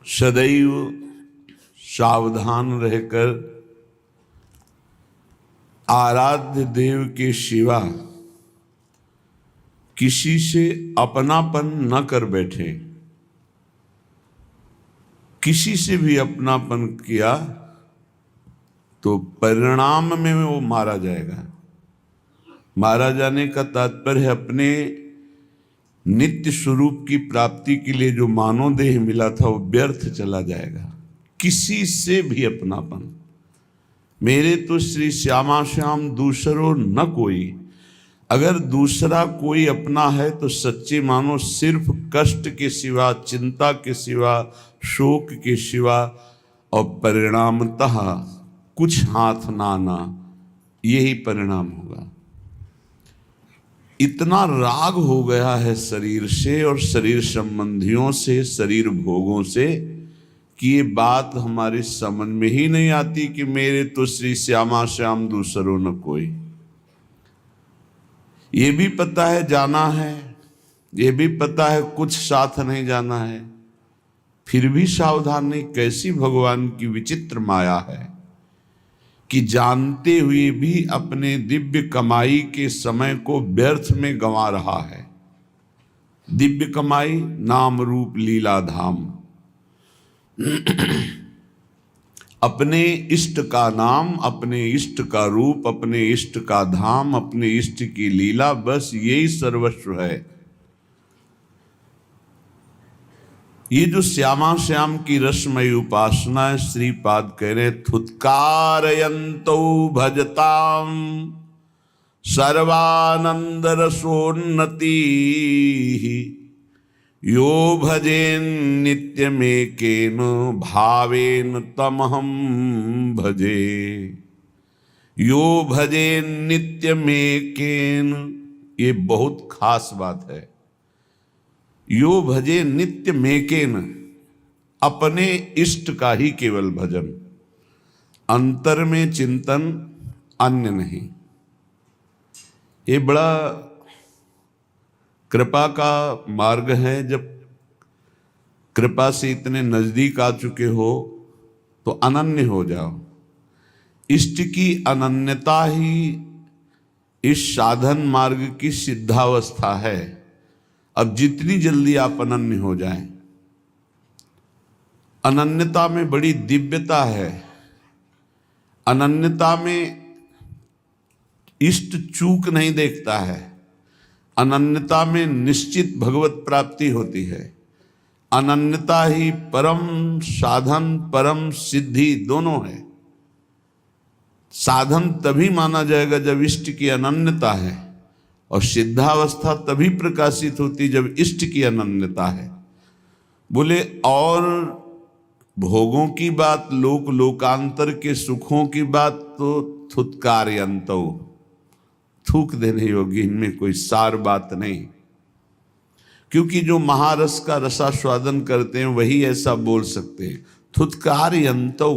सदैव सावधान रहकर आराध्य देव के सिवा किसी से अपनापन न कर बैठे। किसी से भी अपनापन किया तो परिणाम में वो मारा जाएगा। मारा जाने का तात्पर्य अपने नित्य स्वरूप की प्राप्ति के लिए जो मानव देह मिला था वो व्यर्थ चला जाएगा। किसी से भी अपनापन, मेरे तो श्री श्यामा श्याम दूसरो न कोई। अगर दूसरा कोई अपना है तो सच्चे मानो सिर्फ कष्ट के सिवा, चिंता के सिवा, शोक के सिवा और परिणामतः कुछ हाथ ना आना, यही परिणाम होगा। इतना राग हो गया है शरीर से और शरीर संबंधियों से, शरीर भोगों से, कि ये बात हमारी समझ में ही नहीं आती कि मेरे तो श्री श्यामा श्याम दूसरो न कोई। ये भी पता है जाना है, ये भी पता है कुछ साथ नहीं जाना है, फिर भी सावधान नहीं। कैसी भगवान की विचित्र माया है कि जानते हुए भी अपने दिव्य कमाई के समय को व्यर्थ में गंवा रहा है। दिव्य कमाई, नाम रूप लीला धाम। अपने इष्ट का नाम, अपने इष्ट का रूप, अपने इष्ट का धाम, अपने इष्ट की लीला, बस यही सर्वस्व है। ये जो श्यामा श्याम की रसमयी उपासना है, श्रीपाद कह रहे थुत्कारयन्तो भजताम सर्वानंद रसोन्नति यो भजेन नित्यमेकेन भावेन तमहम भजे। यो भजेन नित्यमेकेन, ये बहुत खास बात है। यो भजे नित्य मेकेन, अपने इष्ट का ही केवल भजन, अंतर में चिंतन, अन्य नहीं। ये बड़ा कृपा का मार्ग है। जब कृपा से इतने नजदीक आ चुके हो तो अनन्य हो जाओ। इष्ट की अनन्यता ही इस साधन मार्ग की सिद्धावस्था है। अब जितनी जल्दी आप अनन्य हो जाएं, अनन्यता में बड़ी दिव्यता है। अनन्यता में इष्ट चूक नहीं देखता है। अनन्यता में निश्चित भगवत प्राप्ति होती है। अनन्यता ही परम साधन, परम सिद्धि दोनों है। साधन तभी माना जाएगा जब इष्ट की अनन्यता है, और सिद्धावस्था तभी प्रकाशित होती जब इष्ट की अनन्यता है। बोले और भोगों की बात, लोक लोकांतर के सुखों की बात तो थुत्कारयन्तो, थूक देने योग्य, इनमें कोई सार बात नहीं। क्योंकि जो महारस का रसास्वादन करते हैं वही ऐसा बोल सकते हैं। थुत्कारयन्तो,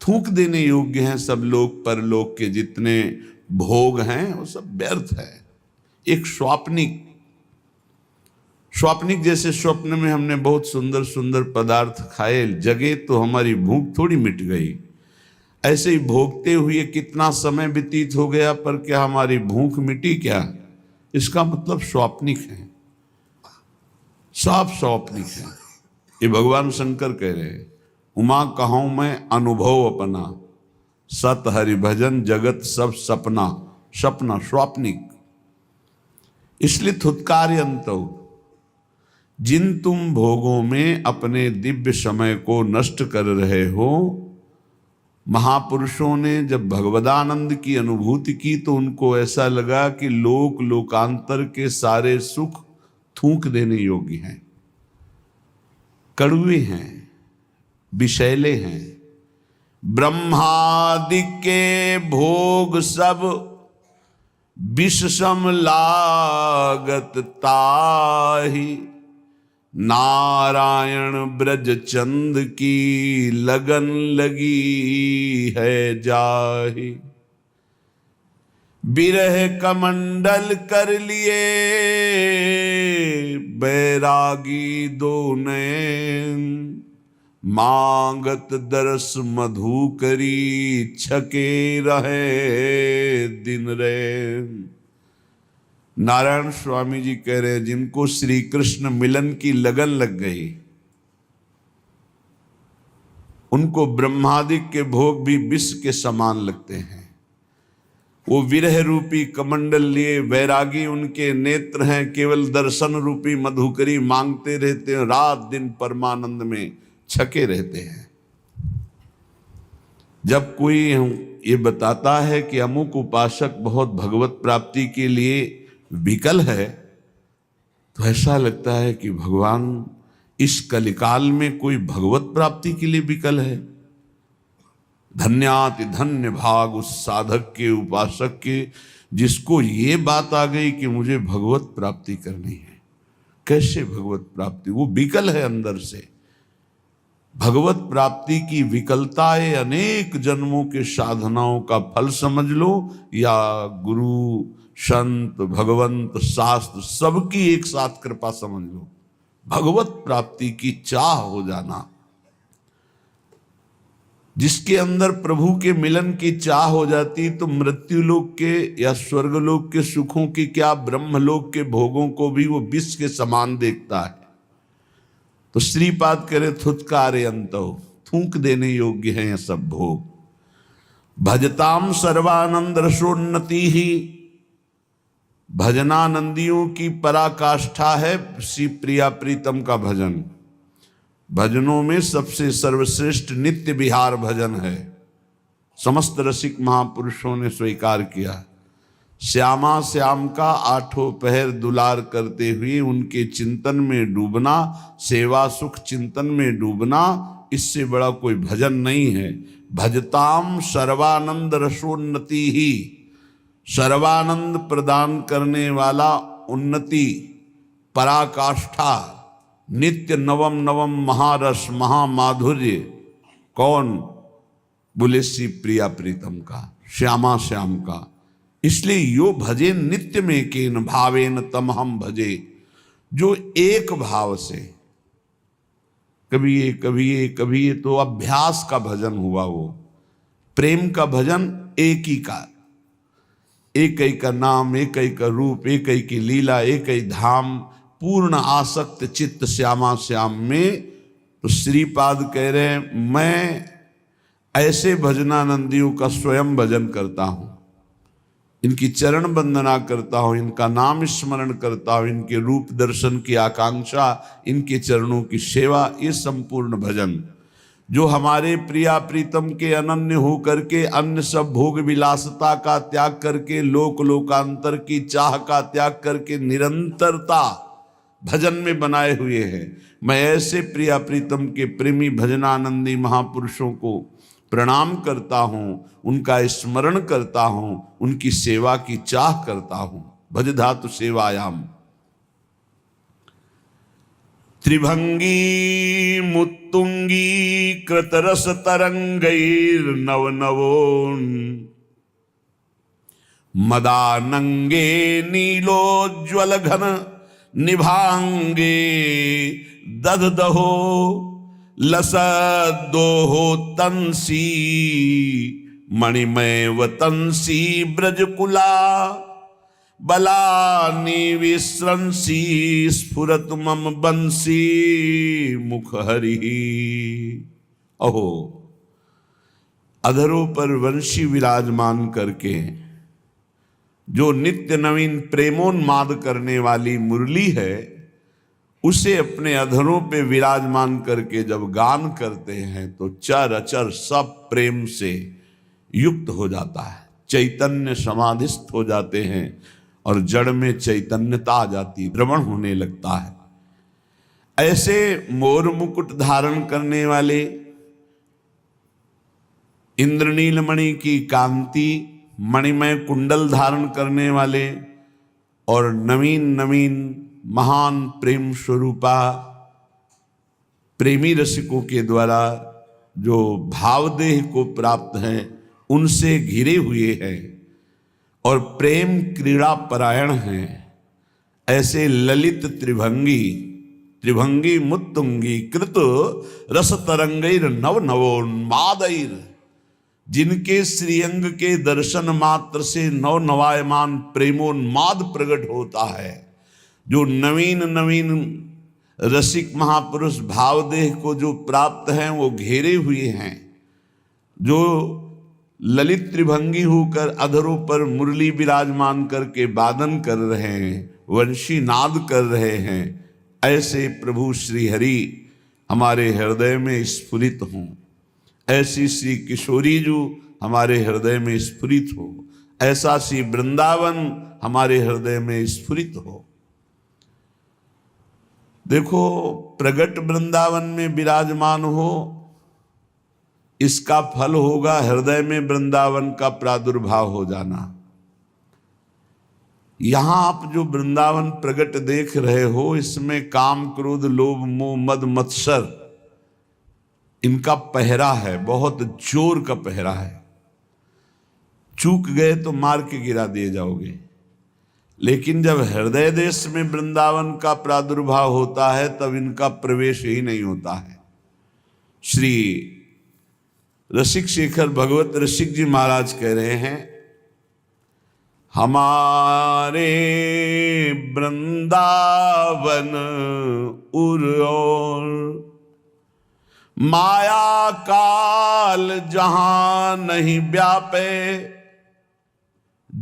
थूक देने योग्य हैं सब लोक परलोक के जितने भोग हैं, वो सब व्यर्थ है। एक स्वाप्निक जैसे स्वप्न में हमने बहुत सुंदर सुंदर पदार्थ खाए, जगे तो हमारी भूख थोड़ी मिट गई। ऐसे ही भोगते हुए कितना समय व्यतीत हो गया, पर क्या हमारी भूख मिटी क्या? इसका मतलब स्वाप्निक है, सब स्वाप्निक है। ये भगवान शंकर कह रहे हैं, उमा कहूं मैं अनुभव अपना, सत हरि भजन जगत सब सपना। सपना स्वाप्निक। इसलिए थुत्कारयन्तो, जिन तुम भोगों में अपने दिव्य समय को नष्ट कर रहे हो, महापुरुषों ने जब भगवदानंद की अनुभूति की तो उनको ऐसा लगा कि लोक लोकांतर के सारे सुख थूक देने योग्य हैं, कड़वे हैं, विषैले हैं। ब्रह्मादि के भोग सब विष सम लागत ताहि, नारायण ब्रज चंद की लगन लगी है जाहि। विरह कमंडल कर लिए बैरागी दो नयन, मांगत दरस मधु करी छके रहे दिन रैन। नारायण स्वामी जी कह रहे हैं जिनको श्री कृष्ण मिलन की लगन लग गई, उनको ब्रह्मादिक के भोग भी विष के समान लगते हैं। वो विरह रूपी कमंडल लिए वैरागी उनके नेत्र हैं, केवल दर्शन रूपी मधुकरी मांगते रहते हैं, रात दिन परमानंद में छके रहते हैं। जब कोई ये बताता है कि अमुक उपासक बहुत भगवत प्राप्ति के लिए विकल है, तो ऐसा लगता है कि भगवान इस कलिकाल में कोई भगवत प्राप्ति के लिए विकल है। धन्याति धन्य भाग उस साधक के, उपासक के, जिसको ये बात आ गई कि मुझे भगवत प्राप्ति करनी है। कैसे भगवत प्राप्ति? वो विकल है अंदर से। भगवत प्राप्ति की विकलताएं अनेक जन्मों के साधनाओं का फल समझ लो, या गुरु संत भगवंत शास्त्र सबकी एक साथ कृपा समझ लो। भगवत प्राप्ति की चाह हो जाना, जिसके अंदर प्रभु के मिलन की चाह हो जाती, तो मृत्युलोक के या स्वर्गलोक के सुखों की क्या, ब्रह्मलोक के भोगों को भी वो विष के समान देखता है। तो श्रीपाद करे थुत्कारे अंतो, थूक देने योग्य हैं ये सब भोग। भजताम सर्वानंद रसोन्नति ही, भजनानंदियों की पराकाष्ठा है श्री प्रिया प्रीतम का भजन। भजनों में सबसे सर्वश्रेष्ठ नित्य विहार भजन है, समस्त रसिक महापुरुषों ने स्वीकार किया। श्यामा श्याम का आठों पहर दुलार करते हुए उनके चिंतन में डूबना, सेवा सुख चिंतन में डूबना, इससे बड़ा कोई भजन नहीं है। भजताम सर्वानंद रसोन्नति ही, सर्वानंद प्रदान करने वाला उन्नति, पराकाष्ठा, नित्य नवम नवम महारस महामाधुर्य, कौन? बोले श्री प्रिया प्रीतम का, श्यामा श्याम का। इसलिए यो भजे नित्य में केन भावेन तम हम भजे, जो एक भाव से, कभी ये कभी ये कभी ये, तो अभ्यास का भजन हुआ। वो प्रेम का भजन एक ही का, एक ही का नाम, एक ही का रूप, एक ही की लीला, एक ही धाम, पूर्ण आसक्त चित्त श्यामा श्याम में। तो श्रीपाद कह रहे हैं मैं ऐसे भजनानंदियों का स्वयं भजन करता हूं, इनकी चरण वंदना करता हूं, इनका नाम स्मरण करता हूं, इनके रूप दर्शन की आकांक्षा, इनके चरणों की सेवा, ये संपूर्ण भजन जो हमारे प्रिया प्रीतम के अनन्य हो करके, अन्य सब भोग विलासता का त्याग करके, लोक लोकांतर की चाह का त्याग करके निरंतरता भजन में बनाए हुए हैं। मैं ऐसे प्रिया प्रीतम के प्रेमी भजनानंदी महापुरुषों को प्रणाम करता हूं, उनका स्मरण करता हूं, उनकी सेवा की चाह करता हूं। भज धातु सेवायाम। त्रिभंगी मुत्तुंगी कृतरस तरंगैर नव नवोन, मदानंगे नीलोज्वल घन निभांगे, दधदहो लसदोहो तंसी, मणिमय वतंसी ब्रजकुला, बलानि विस्रंसी, स्फुरत मम बंसी मुख हरि। अहो, अधरों पर वंशी विराजमान करके जो नित्य नवीन प्रेमोन्माद करने वाली मुरली है, उसे अपने अधरों पे विराजमान करके जब गान करते हैं तो चर अचर सब प्रेम से युक्त हो जाता है, चैतन्य समाधिस्थ हो जाते हैं और जड़ में चैतन्यता आ जाती, द्रवण होने लगता है। ऐसे मोर मुकुट धारण करने वाले, इंद्रनीलमणि की कांति, मणिमय कुंडल धारण करने वाले और नवीन नवीन महान प्रेम स्वरूपा प्रेमी रसिकों के द्वारा जो भावदेह को प्राप्त हैं, उनसे घिरे हुए हैं और प्रेम क्रीड़ा परायण हैं, ऐसे ललित त्रिभंगी मुत्तुंगी कृत रस तरंगैर नव नवोन्मादैर, जिनके श्रीअंग के दर्शन मात्र से नव नवायमान प्रेमोन्माद प्रकट होता है, जो नवीन नवीन रसिक महापुरुष भावदेह को जो प्राप्त हैं वो घेरे हुए हैं, जो ललित त्रिभंगी होकर अधरों पर मुरली विराजमान करके वादन कर रहे हैं, वंशी नाद कर रहे हैं, ऐसे प्रभु श्री हरि हमारे हृदय में स्फुरित हों, ऐसी श्री किशोरी जो हमारे हृदय में स्फुरित हो, ऐसा श्री वृंदावन हमारे हृदय में स्फुरित हो। देखो, प्रगट वृंदावन में विराजमान हो, इसका फल होगा हृदय में वृंदावन का प्रादुर्भाव हो जाना। यहां आप जो वृंदावन प्रगट देख रहे हो, इसमें काम क्रोध लोभ मोह मद मत्सर इनका पहरा है, बहुत जोर का पहरा है। चूक गए तो मार के गिरा दिए जाओगे। लेकिन जब हृदय देश में वृंदावन का प्रादुर्भाव होता है, तब इनका प्रवेश ही नहीं होता है। श्री रसिक शेखर भगवत रसिक जी महाराज कह रहे हैं, हमारे वृंदावन उर और माया काल जहां नहीं व्यापे,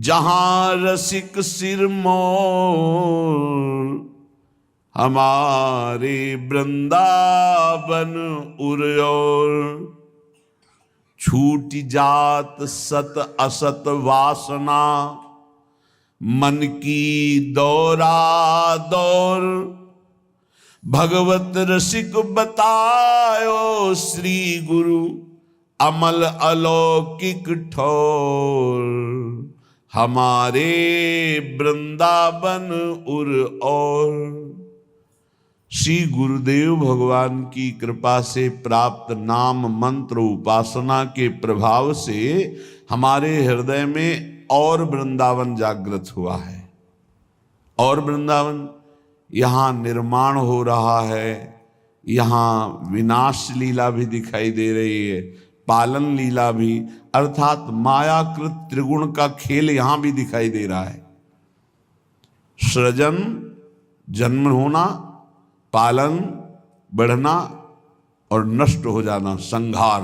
जहां रसिक सिर मोर, हमारे वृंदावन उर और छूट जात सत असत वासना, मन की दौरा दौर, भगवत रसिक बतायो श्री गुरु अमल अलौकिक ठोर, हमारे वृंदावन उर और। श्री गुरुदेव भगवान की कृपा से प्राप्त नाम मंत्र उपासना के प्रभाव से हमारे हृदय में और वृंदावन जागृत हुआ है। और वृंदावन यहाँ निर्माण हो रहा है, यहाँ विनाश लीला भी दिखाई दे रही है, पालन लीला भी, अर्थात मायाकृत त्रिगुण का खेल यहाँ भी दिखाई दे रहा है। सृजन, जन्म होना, पालन, बढ़ना और नष्ट हो जाना, संहार,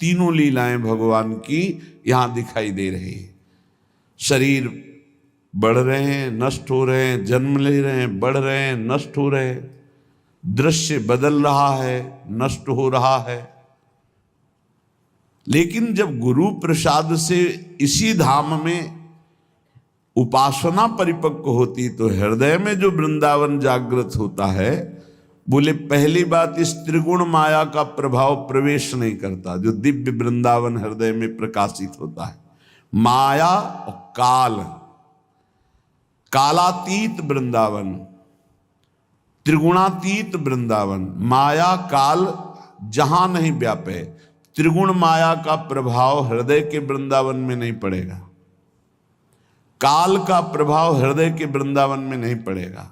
तीनों लीलाएं भगवान की यहाँ दिखाई दे रही है। शरीर बढ़ रहे हैं, नष्ट हो रहे हैं, जन्म ले रहे हैं, बढ़ रहे हैं, नष्ट हो रहे हैं, दृश्य बदल रहा है, नष्ट हो रहा है। लेकिन जब गुरु प्रसाद से इसी धाम में उपासना परिपक्व होती तो हृदय में जो वृंदावन जागृत होता है, बोले पहली बात, इस त्रिगुण माया का प्रभाव प्रवेश नहीं करता, जो दिव्य वृंदावन हृदय में प्रकाशित होता है। माया और काल, कालातीत वृंदावन, त्रिगुणातीत वृंदावन, माया काल जहां नहीं व्यापे, त्रिगुण माया का प्रभाव हृदय के वृंदावन में नहीं पड़ेगा, काल का प्रभाव हृदय के वृंदावन में नहीं पड़ेगा।